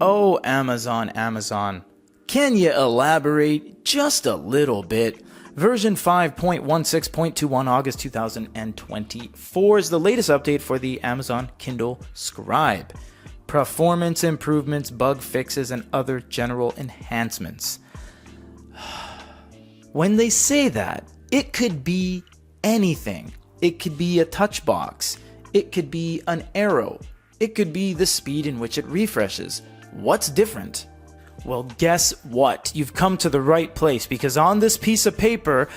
Oh, Amazon, Amazon. Can you elaborate just a little bit? Version 5.16.21 August 2024 is the latest update for the Amazon Kindle Scribe. Performance improvements, bug fixes, and other general enhancements. When they say that, it could be anything. It could be a touch box. It could be an arrow. It could be the speed in which it refreshes. What's different? Well, guess what? You've come to the right place, because on this piece of paper,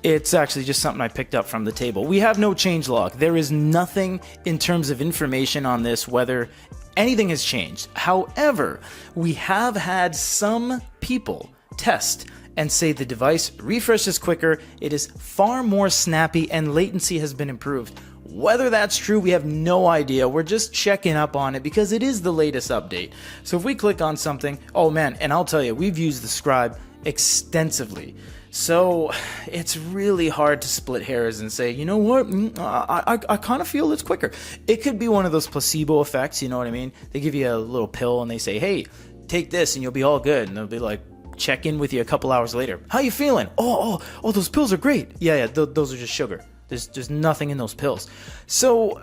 it's actually just something I picked up from the table. We have no changelog. There is nothing in terms of information on this, whether anything has changed. However, we have had some people test and say the device refreshes quicker, it is far more snappy, and latency has been improved. Whether that's true, we have no idea. We're just checking up on it because it is the latest update. So if we click on something, oh man, and I'll tell you, we've used the Scribe extensively. So it's really hard to split hairs and say, you know what, I kind of feel it's quicker. It could be one of those placebo effects, you know what I mean? They give you a little pill and they say, hey, take this and you'll be all good. And they'll be like, check in with you a couple hours later. How you feeling? Oh, those pills are great. Yeah, those are just sugar. There's nothing in those pills. So,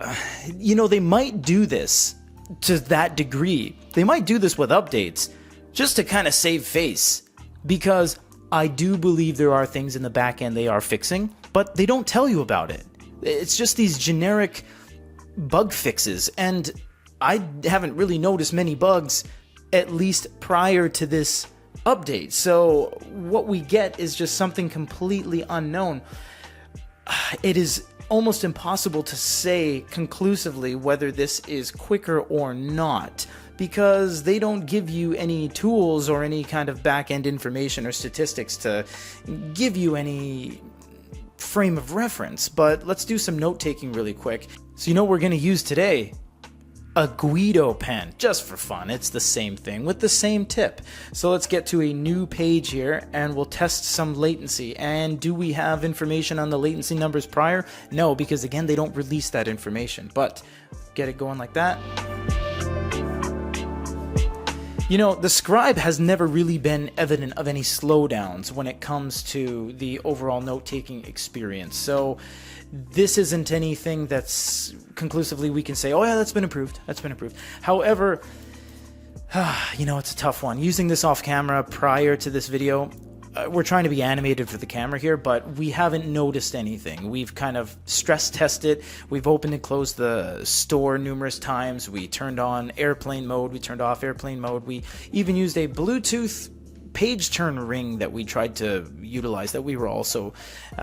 you know, they might do this to that degree. They might do this with updates just to kind of save face, because I do believe there are things in the back end they are fixing, but they don't tell you about it. It's just these generic bug fixes, and I haven't really noticed many bugs, at least prior to this update. So what we get is just something completely unknown. It is almost impossible to say conclusively whether this is quicker or not, because they don't give you any tools or any kind of back-end information or statistics to give you any frame of reference. But let's do some note-taking really quick. So you know what we're going to use today? A Guido pen, just for fun. It's the same thing with the same tip. So let's get to a new page here and we'll test some latency. And do we have information on the latency numbers prior? No, because again, they don't release that information, but get it going like that. You know, the Scribe has never really been evident of any slowdowns when it comes to the overall note-taking experience. So this isn't anything that's conclusively we can say, oh yeah, that's been improved. However, you know, it's a tough one. Using this off camera prior to this video, we're trying to be animated for the camera here, but we haven't noticed anything. We've kind of stress tested. We've opened and closed the store numerous times. We turned on airplane mode. We turned off airplane mode. We even used a Bluetooth page turn ring that we tried to utilize, that we were also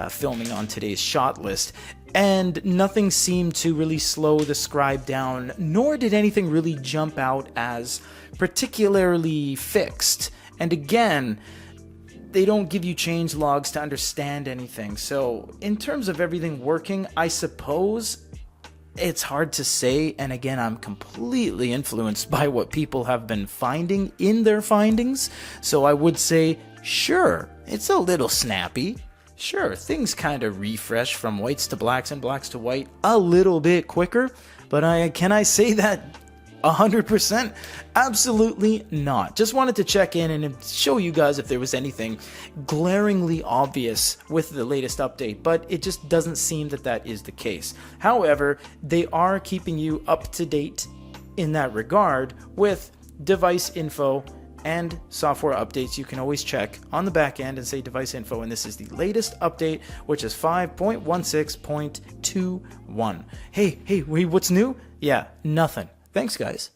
filming on today's shot list. And nothing seemed to really slow the Scribe down, nor did anything really jump out as particularly fixed. And again, they don't give you change logs to understand anything. So in terms of everything working, I suppose it's hard to say. And again, I'm completely influenced by what people have been finding in their findings. So I would say, sure, it's a little snappy. Sure, things kind of refresh from whites to blacks and blacks to white a little bit quicker. But can I say that 100%? Absolutely not. Just wanted to check in and show you guys if there was anything glaringly obvious with the latest update, but it just doesn't seem that that is the case. However, they are keeping you up to date in that regard with device info and software updates. You can always check on the back end and say device info, and this is the latest update, which is 5.16.21. Hey, wait, what's new? Yeah, nothing. Thanks, guys.